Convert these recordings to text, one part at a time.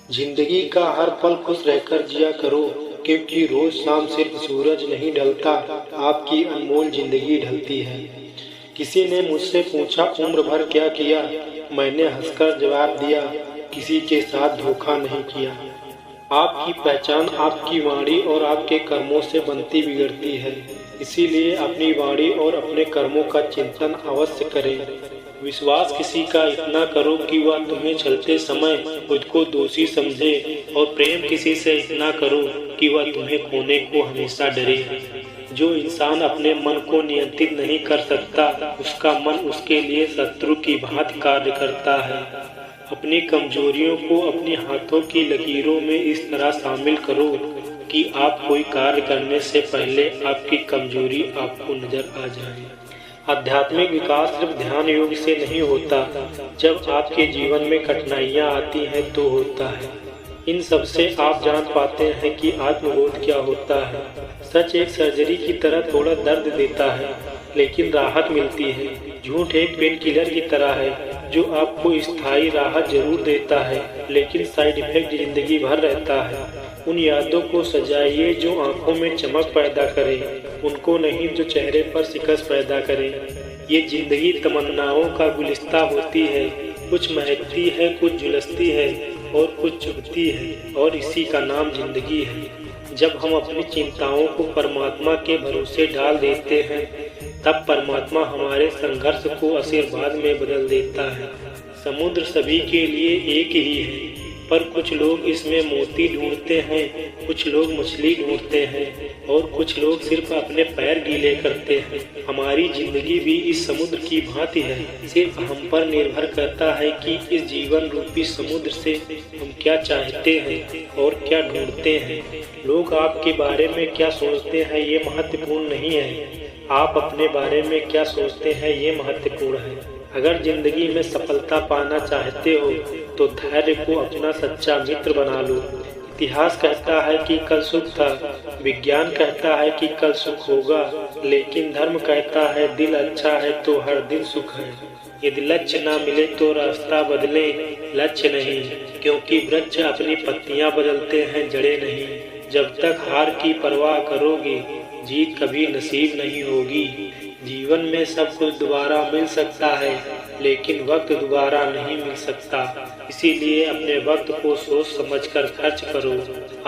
जिंदगी का हर पल खुश रहकर जिया करो, क्योंकि रोज शाम सिर्फ सूरज नहीं ढलता, आपकी अनमोल जिंदगी ढलती है। किसी ने मुझसे पूछा उम्र भर क्या किया, मैंने हंसकर जवाब दिया, किसी के साथ धोखा नहीं किया। आपकी पहचान आपकी वाणी और आपके कर्मों से बनती बिगड़ती है, इसीलिए अपनी वाणी और अपने कर्मों का चिंतन अवश्य करें। विश्वास किसी का इतना करो कि वह तुम्हें चलते समय खुद को दोषी समझे, और प्रेम किसी से इतना करो कि वह तुम्हें खोने को हमेशा डरे। जो इंसान अपने मन को नियंत्रित नहीं कर सकता, उसका मन उसके लिए शत्रु की भांति कार्य करता है। अपनी कमजोरियों को अपने हाथों की लकीरों में इस तरह शामिल करो कि आप कोई कार्य करने से पहले आपकी कमजोरी आपको नजर आ जाए। आध्यात्मिक विकास सिर्फ ध्यान योग से नहीं होता, जब आपके जीवन में कठिनाइयाँ आती हैं तो होता है। इन सब से आप जान पाते हैं कि आत्मबोध क्या होता है। सच एक सर्जरी की तरह थोड़ा दर्द देता है, लेकिन राहत मिलती है। झूठ एक पेन किलर की तरह है, जो आपको स्थायी राहत जरूर देता है, लेकिन साइड इफेक्ट जिंदगी भर रहता है। उन यादों को सजाइए जो आंखों में चमक पैदा करें, उनको नहीं जो चेहरे पर शिकस्त पैदा करें। ये जिंदगी तमन्नाओं का गुलिस्ता होती है, कुछ महकती है, कुछ झुलसती है और कुछ चुभती है, और इसी का नाम जिंदगी है। जब हम अपनी चिंताओं को परमात्मा के भरोसे डाल देते हैं, तब परमात्मा हमारे संघर्ष को आशीर्वाद में बदल देता है। समुद्र सभी के लिए एक ही है, पर कुछ लोग इसमें मोती ढूंढते हैं, कुछ लोग मछली ढूंढते हैं, और कुछ लोग सिर्फ अपने पैर गीले करते हैं। हमारी जिंदगी भी इस समुद्र की भांति है, सिर्फ हम पर निर्भर करता है कि इस जीवन रूपी समुद्र से हम क्या चाहते हैं और क्या ढूंढते हैं। लोग आपके बारे में क्या सोचते हैं ये महत्वपूर्ण नहीं है, आप अपने बारे में क्या सोचते हैं ये महत्वपूर्ण है। अगर जिंदगी में सफलता पाना चाहते हो तो धैर्य को अपना सच्चा मित्र बना लो। इतिहास कहता है कि कल सुख था, विज्ञान कहता है कि कल सुख होगा, लेकिन धर्म कहता है दिल अच्छा है तो हर दिन सुख है। यदि लक्ष्य ना मिले तो रास्ता बदले, लक्ष्य नहीं, क्योंकि वृक्ष अपनी पत्तियां बदलते हैं, जड़ें नहीं। जब तक हार की परवाह करोगे, जीत कभी नसीब नहीं होगी। जीवन में सब कुछ दोबारा मिल सकता है, लेकिन वक्त दोबारा नहीं मिल सकता, इसीलिए अपने वक्त को सोच समझकर खर्च करो।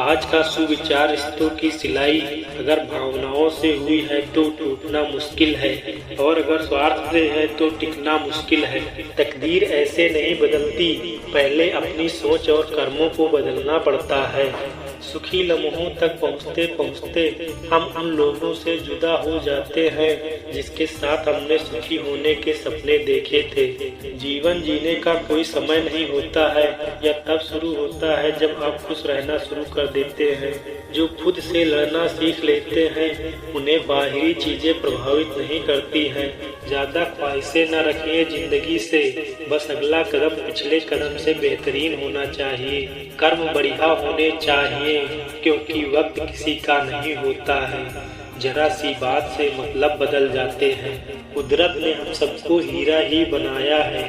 आज का सुविचार रिश्तों की सिलाई अगर भावनाओं से हुई है तो टूटना मुश्किल है, और अगर स्वार्थ से है तो टिकना मुश्किल है। तकदीर ऐसे नहीं बदलती, पहले अपनी सोच और कर्मों को बदलना पड़ता है। सुखी लम्हों तक पहुँचते पहुँचते हम उन लोगों से जुदा हो जाते हैं जिसके साथ हमने सुखी होने के सपने देखे थे। जीवन जीने का कोई समय नहीं होता है, यह तब शुरू होता है जब आप खुश रहना शुरू कर देते हैं। जो खुद से लड़ना सीख लेते हैं उन्हें बाहरी चीजें प्रभावित नहीं करती हैं। ज्यादा ख्वाहिशें न रखिए जिंदगी से, बस अगला कदम पिछले कदम से बेहतरीन होना चाहिए। कर्म बढ़िया होने चाहिए, क्योंकि वक्त किसी का नहीं होता है। जरा सी बात से मतलब बदल जाते हैं। कुदरत ने हम सबको हीरा ही बनाया है,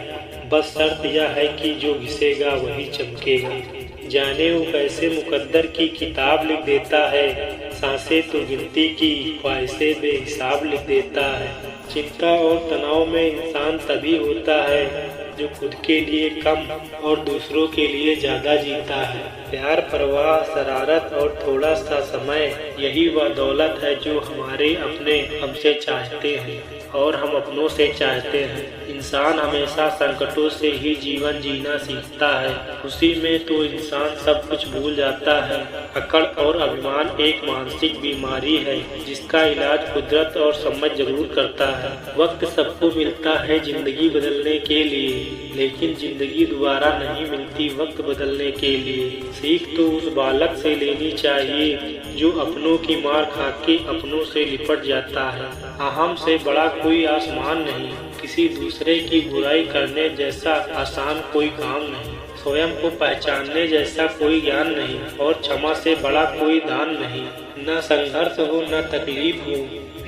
बस शर्त यह है कि जो घिसेगा वही चमकेगा। जाने वो कैसे मुकद्दर की किताब लिख देता है, सांसें तो गिनती की ख्वाहिशें बेहिसाब लिख देता है। चिंता और तनाव में इंसान तभी होता है जो खुद के लिए कम और दूसरों के लिए ज्यादा जीता है। प्यार, परवाह, शरारत और थोड़ा सा समय, यही वह दौलत है जो हमारे अपने हमसे चाहते हैं और हम अपनों से चाहते हैं। इंसान हमेशा संकटों से ही जीवन जीना सीखता है, उसी में तो इंसान सब कुछ भूल जाता है। अकड़ और अभिमान एक मानसिक बीमारी है जिसका इलाज कुदरत और समझ जरूर करता है। वक्त सबको मिलता है जिंदगी बदलने के लिए, लेकिन जिंदगी दोबारा नहीं मिलती वक्त बदलने के लिए। सीख तो उस बालक से लेनी चाहिए जो अपनों की मार खा के अपनों से लिपट जाता है। अहम से बड़ा कोई आसमान नहीं, किसी दूसरे की बुराई करने जैसा आसान कोई काम नहीं, स्वयं को पहचानने जैसा कोई ज्ञान नहीं, और क्षमा से बड़ा कोई दान नहीं। न संघर्ष हो न तकलीफ हो,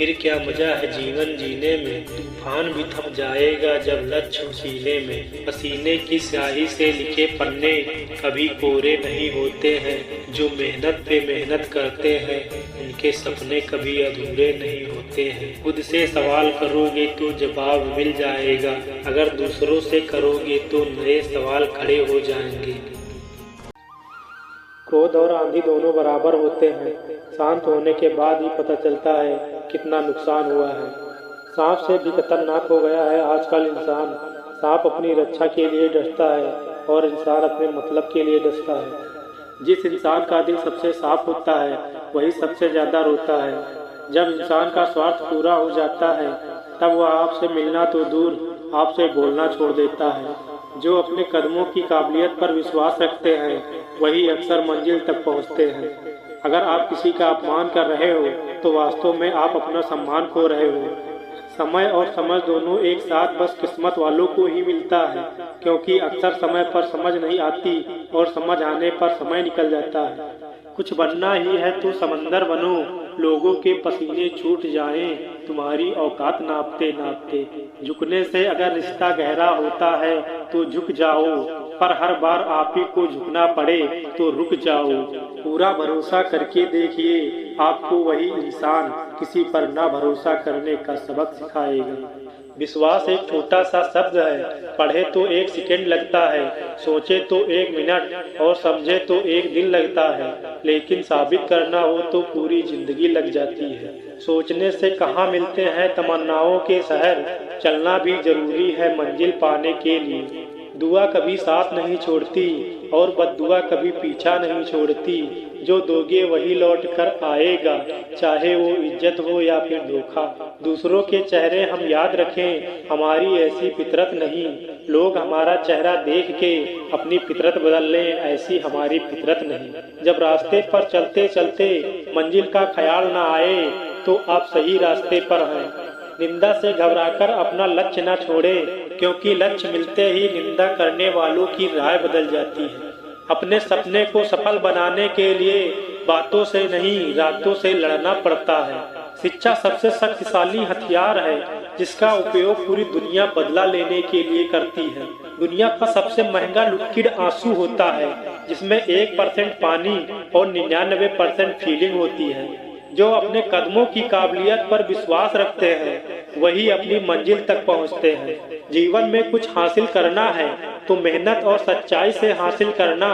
फिर क्या मजा है जीवन जीने में, तूफान भी थम जाएगा जब लक्ष्य सीने में। पसीने की स्याही से लिखे पन्ने कभी कोरे नहीं होते हैं, जो मेहनत पे मेहनत करते हैं उनके सपने कभी अधूरे नहीं होते हैं। खुद से सवाल करोगे तो जवाब मिल जाएगा, अगर दूसरों से करोगे तो नए सवाल खड़े हो जाएंगे। क्रोध और आंधी दोनों बराबर होते हैं, शांत होने के बाद ही पता चलता है कितना नुकसान हुआ है। सांप से भी खतरनाक हो गया है आजकल इंसान। सांप अपनी रक्षा के लिए डसता है और इंसान अपने मतलब के लिए डसता है। जिस इंसान का दिल सबसे साफ होता है वही सबसे ज़्यादा रोता है। जब इंसान का स्वार्थ पूरा हो जाता है तब वह आपसे मिलना तो दूर आपसे बोलना छोड़ देता है। जो अपने कदमों की काबिलियत पर विश्वास रखते हैं वही अक्सर मंजिल तक पहुंचते हैं। अगर आप किसी का अपमान कर रहे हो तो वास्तव में आप अपना सम्मान खो रहे हो। समय और समझ दोनों एक साथ बस किस्मत वालों को ही मिलता है, क्योंकि अक्सर समय पर समझ नहीं आती और समझ आने पर समय निकल जाता है। कुछ बनना ही है तो समंदर बनो, लोगों के पसीने छूट जाएं तुम्हारी औकात नापते नापते। झुकने से अगर रिश्ता गहरा होता है तो झुक जाओ, पर हर बार आप ही को झुकना पड़े तो रुक जाओ। पूरा भरोसा करके देखिए, आपको वही इंसान किसी पर ना भरोसा करने का सबक सिखाएगा। विश्वास एक छोटा सा शब्द है, पढ़े तो 1 सेकंड लगता है, सोचे तो 1 मिनट और समझे तो 1 दिन लगता है, लेकिन साबित करना हो तो पूरी जिंदगी लग जाती है। सोचने से कहाँ मिलते हैं तमन्नाओं के शहर, चलना भी जरूरी है मंजिल पाने के लिए। दुआ कभी साथ नहीं छोड़ती और बद्दुआ कभी पीछा नहीं छोड़ती। जो दोगे वही लौट कर आएगा, चाहे वो इज्जत हो या फिर धोखा। दूसरों के चेहरे हम याद रखें, हमारी ऐसी फितरत नहीं। लोग हमारा चेहरा देख के अपनी फितरत बदल लें, ऐसी हमारी फितरत नहीं। जब रास्ते पर चलते चलते मंजिल का ख्याल ना आए तो आप सही रास्ते पर हैं। निंदा से घबराकर अपना लक्ष्य न छोड़े, क्योंकि लक्ष्य मिलते ही निंदा करने वालों की राय बदल जाती है। अपने सपने को सफल बनाने के लिए बातों से नहीं रातों से लड़ना पड़ता है। शिक्षा सबसे शक्तिशाली हथियार है जिसका उपयोग पूरी दुनिया बदला लेने के लिए करती है। दुनिया का सबसे महंगा लिक्विड आंसू होता है, जिसमें 1% पानी और 99% फीलिंग होती है। जो अपने कदमों की काबिलियत पर विश्वास रखते हैं वही अपनी मंजिल तक पहुंचते हैं। जीवन में कुछ हासिल करना है तो मेहनत और सच्चाई से हासिल करना,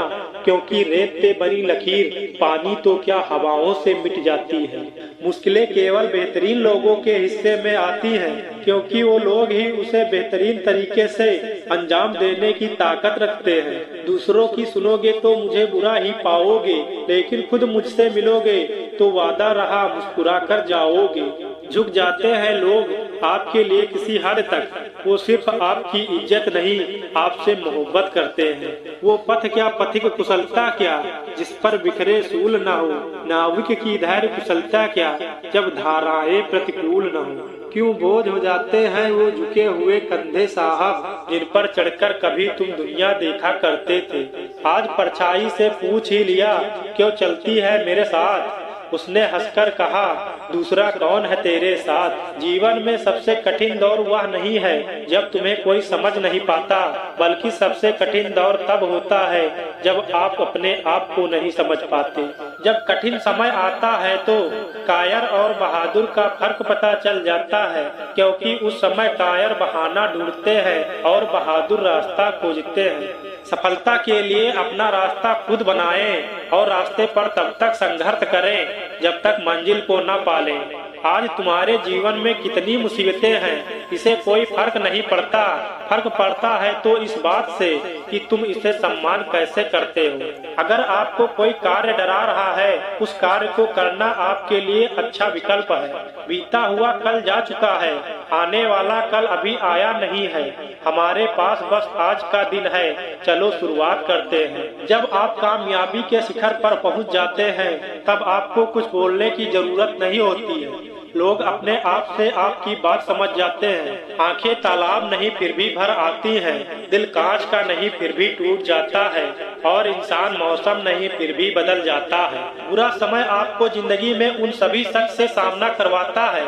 क्योंकि रेत पे बनी लकीर पानी तो क्या हवाओं से मिट जाती है। मुश्किलें केवल बेहतरीन लोगों के हिस्से में आती हैं, क्योंकि वो लोग ही उसे बेहतरीन तरीके से अंजाम देने की ताकत रखते हैं। दूसरों की सुनोगे तो मुझे बुरा ही पाओगे, लेकिन खुद मुझसे मिलोगे तो वादा रहा मुस्कुरा कर जाओगे। झुक जाते हैं लोग आपके लिए किसी हद तक, वो सिर्फ आपकी इज्जत नहीं आपसे मोहब्बत करते हैं। वो पथ क्या पथिक कुशलता क्या जिस पर बिखरे सूल न हो, नाविक की धैर्य कुशलता क्या जब धाराएं प्रतिकूल न हो। क्यों बोझ हो जाते हैं वो झुके हुए कंधे साहब, जिन पर चढ़कर कभी तुम दुनिया देखा करते थे। आज परछाई से पूछ ही लिया क्यों चलती है मेरे साथ, उसने हंसकर कहा दूसरा कौन है तेरे साथ। जीवन में सबसे कठिन दौर वह नहीं है जब तुम्हें कोई समझ नहीं पाता, बल्कि सबसे कठिन दौर तब होता है जब आप अपने आप को नहीं समझ पाते। जब कठिन समय आता है तो कायर और बहादुर का फर्क पता चल जाता है, क्योंकि उस समय कायर बहाना ढूंढते हैं और बहादुर रास्ता खोजते हैं। सफलता के लिए अपना रास्ता खुद बनाएं और रास्ते पर तब तक संघर्ष करें जब तक मंजिल को न पालें। आज तुम्हारे जीवन में कितनी मुसीबतें हैं इसे कोई फर्क नहीं पड़ता। फर्क पड़ता है तो इस बात से कि तुम इसे सम्मान कैसे करते हो। अगर आपको कोई कार्य डरा रहा है उस कार्य को करना आपके लिए अच्छा विकल्प है। बीता हुआ कल जा चुका है, आने वाला कल अभी आया नहीं है। हमारे पास बस आज का दिन है, चलो शुरुआत करते हैं। जब आप कामयाबी के शिखर पर पहुंच जाते हैं तब आपको कुछ बोलने की जरूरत नहीं होती है। लोग अपने आप से आपकी बात समझ जाते हैं। आंखें तालाब नहीं फिर भी भर आती हैं, दिल कांच का नहीं फिर भी टूट जाता है, और इंसान मौसम नहीं फिर भी बदल जाता है। बुरा समय आपको जिंदगी में उन सभी शख्स से सामना करवाता है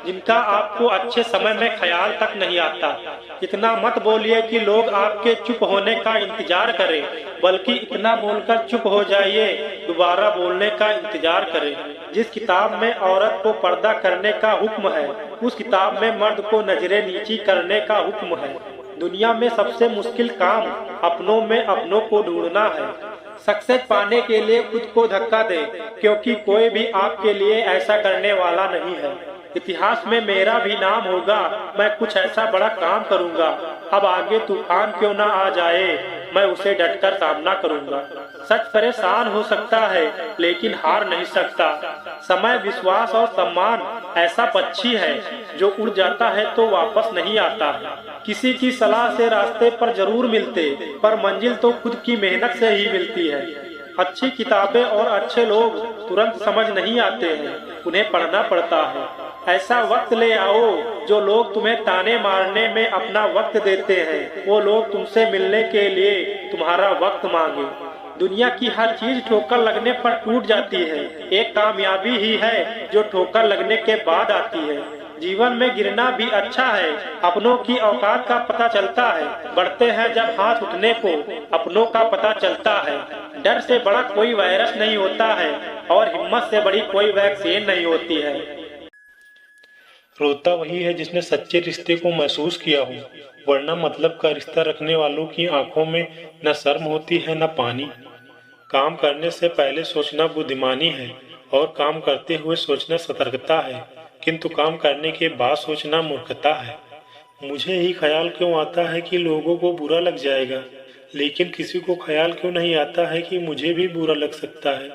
जिनका आपको अच्छे समय में ख्याल तक नहीं आता। इतना मत बोलिए कि लोग आपके चुप होने का इंतजार करें, बल्कि इतना बोलकर चुप हो जाइए, दोबारा बोलने का इंतजार करें। जिस किताब में औरत को पर्दा करने का हुक्म है, उस किताब में मर्द को नजरें नीची करने का हुक्म है। दुनिया में सबसे मुश्किल काम अपनों में अपनों को ढूंढना है। सक्सेस पाने के लिए खुद को धक्का दे, क्योंकि कोई भी आपके लिए ऐसा करने वाला नहीं है। इतिहास में मेरा भी नाम होगा, मैं कुछ ऐसा बड़ा काम करूंगा। अब आगे तूफान क्यों ना आ जाए, मैं उसे डटकर सामना करूंगा। सच परेशान हो सकता है, लेकिन हार नहीं सकता। समय, विश्वास और सम्मान ऐसा पक्षी है जो उड़ जाता है तो वापस नहीं आता। किसी की सलाह से रास्ते पर जरूर मिलते, पर मंजिल तो खुद की मेहनत से ही मिलती है। अच्छी किताबें और अच्छे लोग तुरंत समझ नहीं आते हैं, उन्हें पढ़ना पड़ता है। ऐसा वक्त ले आओ जो लोग तुम्हें ताने मारने में अपना वक्त देते हैं, वो लोग तुमसे मिलने के लिए तुम्हारा वक्त मांगे। दुनिया की हर चीज ठोकर लगने पर टूट जाती है, एक कामयाबी ही है जो ठोकर लगने के बाद आती है। जीवन में गिरना भी अच्छा है, अपनों की औकात का पता चलता है। बढ़ते हैं जब हाथ उठने को, अपनों का पता चलता है। डर से बड़ा कोई वायरस नहीं होता है, और हिम्मत से बड़ी कोई वैक्सीन नहीं होती है। रोता वही है जिसने सच्चे रिश्ते को महसूस किया हो, वरना मतलब का रिश्ता रखने वालों की आंखों में न शर्म होती है न पानी। काम करने से पहले सोचना बुद्धिमानी है, और काम करते हुए सोचना सतर्कता है, किंतु काम करने के बाद सोचना मूर्खता है। मुझे ही ख्याल क्यों आता है कि लोगों को बुरा लग जाएगा, लेकिन किसी को ख्याल क्यों नहीं आता है कि मुझे भी बुरा लग सकता है।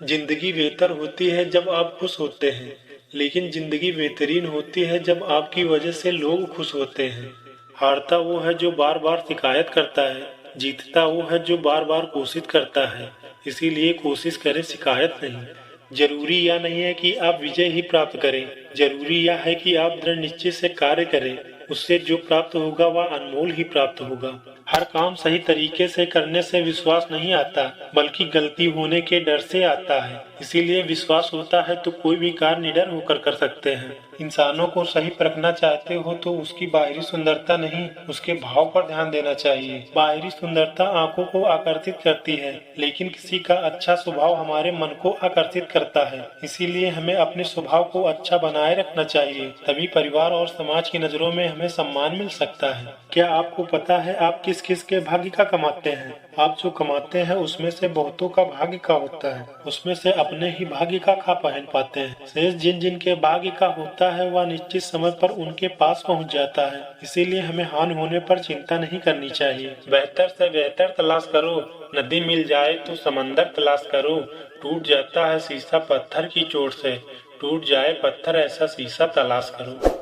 जिंदगी बेहतर होती है जब आप खुश होते हैं, लेकिन जिंदगी बेहतरीन होती है जब आपकी वजह से लोग खुश होते हैं। हारता वो है जो बार बार शिकायत करता है, जीतता वो है जो बार बार कोशिश करता है। इसीलिए कोशिश करें, शिकायत नहीं। जरूरी यह नहीं है कि आप विजय ही प्राप्त करें, जरूरी यह है कि आप दृढ़ निश्चय से कार्य करें। उससे जो प्राप्त होगा वह अनमोल ही प्राप्त होगा। हर काम सही तरीके से करने से विश्वास नहीं आता, बल्कि गलती होने के डर से आता है। इसीलिए विश्वास होता है तो कोई भी कार्य निडर होकर कर सकते हैं। इंसानों को सही परखना चाहते हो तो उसकी बाहरी सुंदरता नहीं, उसके भाव पर ध्यान देना चाहिए। बाहरी सुंदरता आंखों को आकर्षित करती है, लेकिन किसी का अच्छा स्वभाव हमारे मन को आकर्षित करता है। इसीलिए हमें अपने स्वभाव को अच्छा बनाए रखना चाहिए, तभी परिवार और समाज की नजरों में हमें सम्मान मिल सकता है। क्या आपको पता है आप किस किस के भाग्य का कमाते हैं? आप जो कमाते हैं उसमें से बहुतों का भाग्य का होता है, उसमें से अपने ही भाग्य का खा पहन पाते हैं। शेष जिन जिन के भाग्य का होता है वह निश्चित समय पर उनके पास पहुंच जाता है। इसीलिए हमें हानि होने पर चिंता नहीं करनी चाहिए। बेहतर से बेहतर तलाश करो, नदी मिल जाए तो समंदर तलाश करो। टूट जाता है शीशा पत्थर की चोट से, टूट जाए पत्थर ऐसा शीशा तलाश करो।